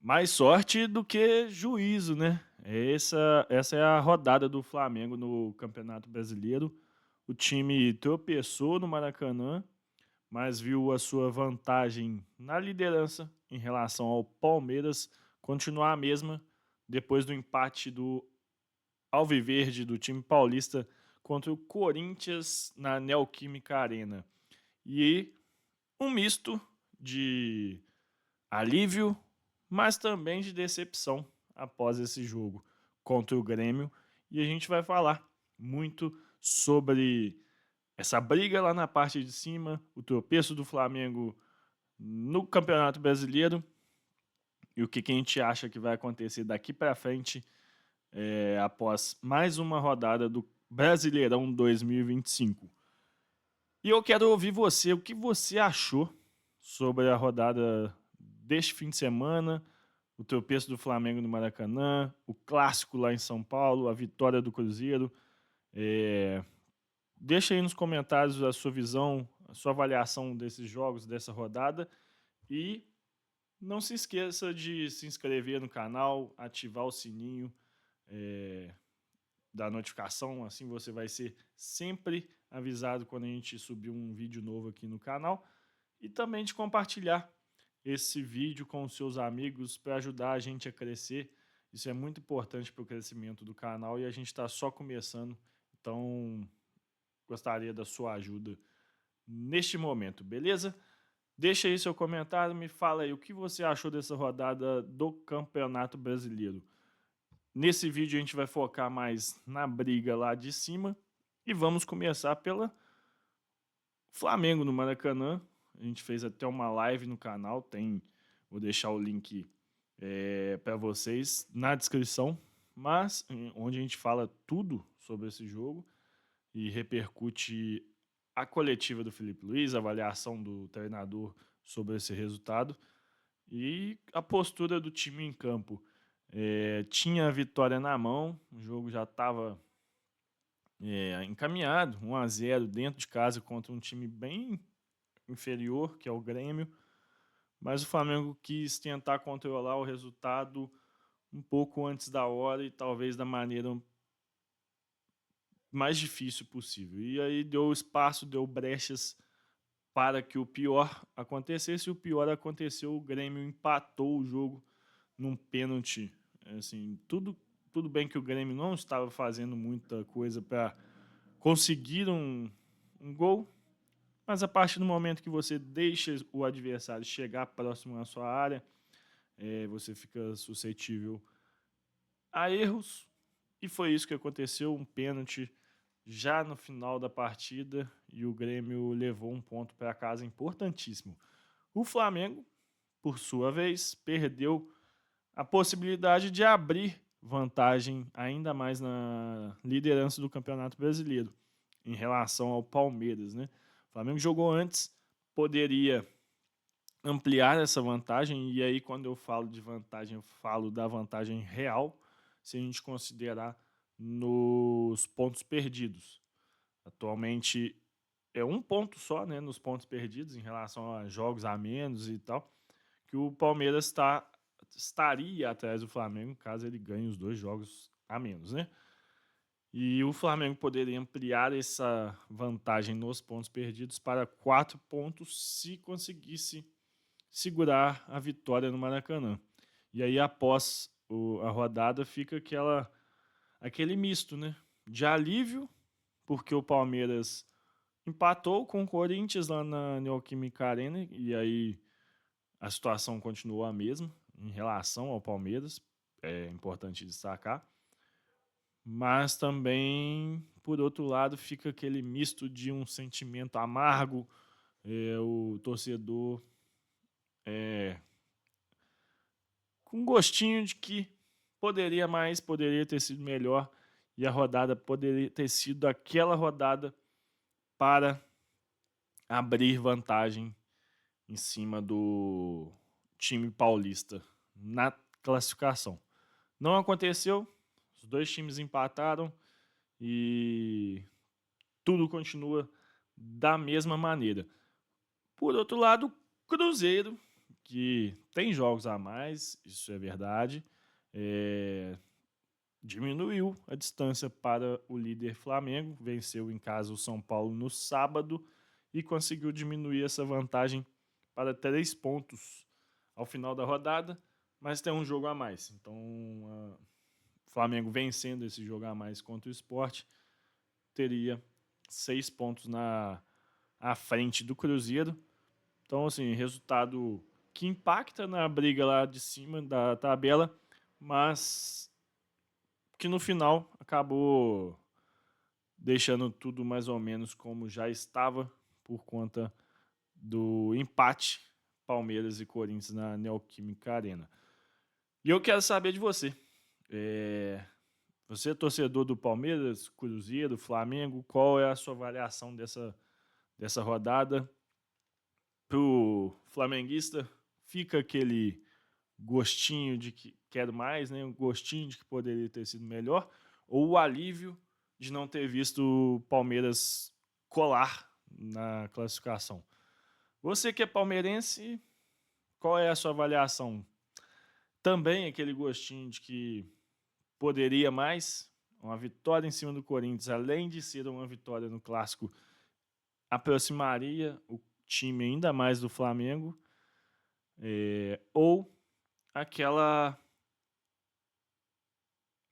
Mais sorte do que juízo, né? Essa é a rodada do Flamengo no Campeonato Brasileiro. O time tropeçou no Maracanã, mas viu a sua vantagem na liderança em relação ao Palmeiras continuar a mesma depois do empate do Alviverde do time paulista contra o Corinthians na Neoquímica Arena. E um misto de alívio, mas também de decepção após esse jogo contra o Grêmio. E a gente vai falar muito sobre essa briga lá na parte de cima, o tropeço do Flamengo no Campeonato Brasileiro e o que a gente acha que vai acontecer daqui para frente após mais uma rodada do Brasileirão 2025. E eu quero ouvir você, o que você achou sobre a rodada deste fim de semana, o tropeço do Flamengo no Maracanã, o clássico lá em São Paulo, a vitória do Cruzeiro. É, Deixa aí nos comentários a sua visão, a sua avaliação desses jogos, dessa rodada. E não se esqueça de se inscrever no canal, ativar o sininho da notificação, assim você vai ser sempre avisado quando a gente subir um vídeo novo aqui no canal. E também de compartilhar esse vídeo com os seus amigos para ajudar a gente a crescer. Isso é muito importante para o crescimento do canal e a gente está só começando, então gostaria da sua ajuda neste momento, beleza? Deixa aí seu comentário, me fala aí o que você achou dessa rodada do Campeonato Brasileiro. Nesse vídeo a gente vai focar mais na briga lá de cima e vamos começar pela Flamengo no Maracanã. A gente fez até uma live no canal, vou deixar o link para vocês na descrição, mas onde a gente fala tudo sobre esse jogo e repercute a coletiva do Felipe Luiz, a avaliação do treinador sobre esse resultado e a postura do time em campo. Tinha a vitória na mão, o jogo já estava encaminhado, 1-0 dentro de casa contra um time bem inferior, que é o Grêmio, mas o Flamengo quis tentar controlar o resultado um pouco antes da hora e talvez da maneira mais difícil possível. E aí deu espaço, deu brechas para que o pior acontecesse, e o pior aconteceu, o Grêmio empatou o jogo num pênalti. Assim, tudo bem que o Grêmio não estava fazendo muita coisa para conseguir um gol, mas a partir do momento que você deixa o adversário chegar próximo à sua área, você fica suscetível a erros, e foi isso que aconteceu, um pênalti já no final da partida, e o Grêmio levou um ponto para casa importantíssimo. O Flamengo, por sua vez, perdeu a possibilidade de abrir vantagem ainda mais na liderança do Campeonato Brasileiro em relação ao Palmeiras, né? O Flamengo jogou antes, poderia ampliar essa vantagem, e aí quando eu falo de vantagem, eu falo da vantagem real, se a gente considerar nos pontos perdidos. Atualmente é um ponto só, né, nos pontos perdidos em relação a jogos a menos e tal, que o Palmeiras estaria atrás do Flamengo caso ele ganhe os dois jogos a menos, né? E o Flamengo poderia ampliar essa vantagem nos pontos perdidos para 4 pontos se conseguisse segurar a vitória no Maracanã. E aí, após a rodada, fica aquele misto, né? De alívio, porque o Palmeiras empatou com o Corinthians lá na Neoquímica Arena, e aí a situação continuou a mesma em relação ao Palmeiras, é importante destacar. Mas também, por outro lado, fica aquele misto de um sentimento amargo, o torcedor com gostinho de que poderia mais, poderia ter sido melhor, e a rodada poderia ter sido aquela rodada para abrir vantagem em cima do time paulista na classificação. Não aconteceu, os dois times empataram e tudo continua da mesma maneira. Por outro lado, Cruzeiro, que tem jogos a mais, isso é verdade, diminuiu a distância para o líder Flamengo, venceu em casa o São Paulo no sábado e conseguiu diminuir essa vantagem para 3 pontos ao final da rodada, mas tem um jogo a mais. Então, o Flamengo vencendo esse jogo a mais contra o Sport, teria 6 pontos à frente do Cruzeiro. Então, assim, resultado que impacta na briga lá de cima da tabela, mas que no final acabou deixando tudo mais ou menos como já estava por conta do empate Palmeiras e Corinthians na Neoquímica Arena. E eu quero saber de você. Você é torcedor do Palmeiras, Cruzeiro, Flamengo, qual é a sua avaliação dessa rodada? Pro flamenguista, fica aquele gostinho de que quero mais, né? Um gostinho de que poderia ter sido melhor, ou o alívio de não ter visto o Palmeiras colar na classificação. Você que é palmeirense, qual é a sua avaliação? Também aquele gostinho de que poderia mais, uma vitória em cima do Corinthians, além de ser uma vitória no Clássico, aproximaria o time ainda mais do Flamengo, ou aquela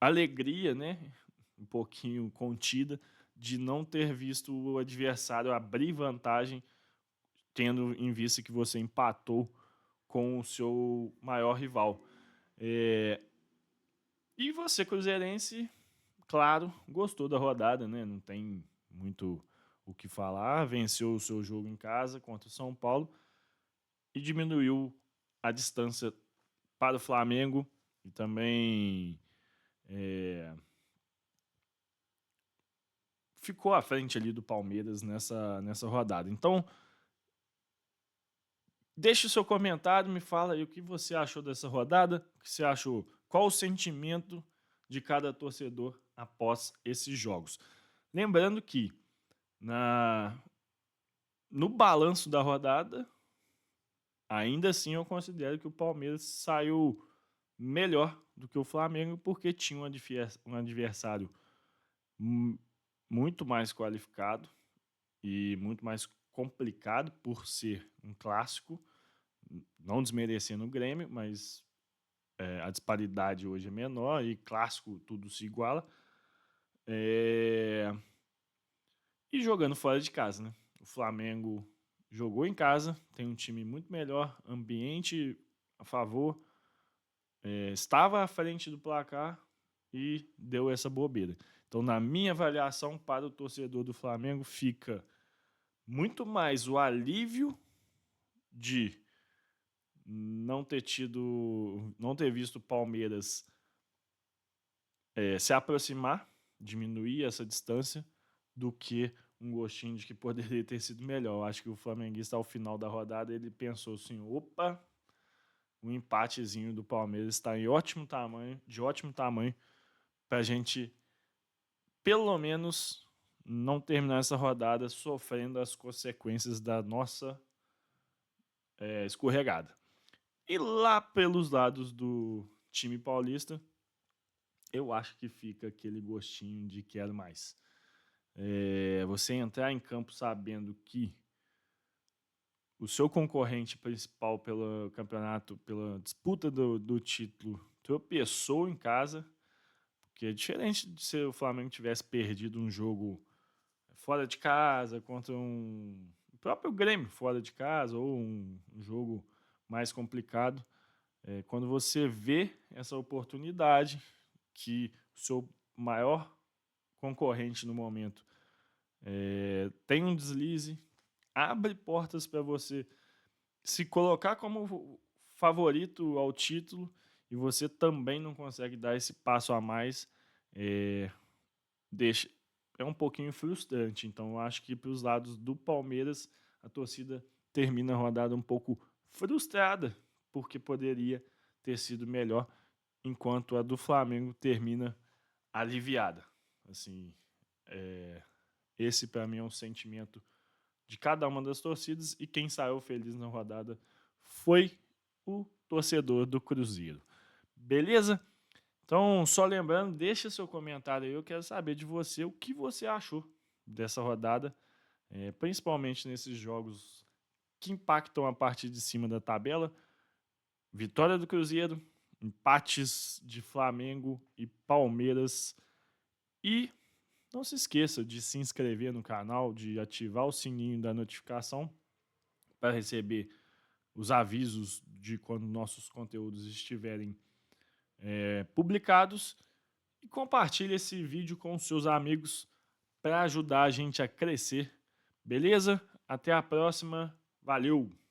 alegria, né, um pouquinho contida, de não ter visto o adversário abrir vantagem, tendo em vista que você empatou com o seu maior rival. E você, cruzeirense, claro, gostou da rodada, né? Não tem muito o que falar. Venceu o seu jogo em casa contra o São Paulo e diminuiu a distância para o Flamengo e também ficou à frente ali do Palmeiras nessa rodada. Então, deixe o seu comentário, me fala aí o que você achou dessa rodada, o que você achou, qual o sentimento de cada torcedor após esses jogos. Lembrando que no balanço da rodada, ainda assim eu considero que o Palmeiras saiu melhor do que o Flamengo, porque tinha um adversário muito mais qualificado e muito mais complicado por ser um clássico, não desmerecendo o Grêmio, mas a disparidade hoje é menor e clássico tudo se iguala. E jogando fora de casa, né? O Flamengo jogou em casa, tem um time muito melhor, ambiente a favor, estava à frente do placar e deu essa bobeira. Então, na minha avaliação, para o torcedor do Flamengo, fica muito mais o alívio de não ter visto o Palmeiras se aproximar, diminuir essa distância, do que um gostinho de que poderia ter sido melhor. Eu acho que o flamenguista, ao final da rodada, ele pensou assim, opa, um empatezinho do Palmeiras está de ótimo tamanho, para a gente, pelo menos, não terminar essa rodada sofrendo as consequências da nossa escorregada. E lá pelos lados do time paulista, eu acho que fica aquele gostinho de quero mais. Você entrar em campo sabendo que o seu concorrente principal pelo campeonato, pela disputa do título, tropeçou em casa, porque é diferente de se o Flamengo tivesse perdido um jogo fora de casa contra o próprio Grêmio fora de casa, ou um jogo mais complicado. Quando você vê essa oportunidade que o seu maior concorrente no momento tem um deslize, abre portas para você se colocar como favorito ao título e você também não consegue dar esse passo a mais, é um pouquinho frustrante. Então, eu acho que para os lados do Palmeiras, a torcida termina a rodada um pouco frustrada, porque poderia ter sido melhor, enquanto a do Flamengo termina aliviada. Assim, esse para mim é um sentimento de cada uma das torcidas, e quem saiu feliz na rodada foi o torcedor do Cruzeiro. Beleza? Então, só lembrando, deixa seu comentário aí, eu quero saber de você o que você achou dessa rodada, principalmente nesses jogos que impactam a parte de cima da tabela. Vitória do Cruzeiro, empates de Flamengo e Palmeiras. E não se esqueça de se inscrever no canal, de ativar o sininho da notificação para receber os avisos de quando nossos conteúdos estiverem publicados. E compartilhe esse vídeo com os seus amigos para ajudar a gente a crescer. Beleza? Até a próxima. Valeu!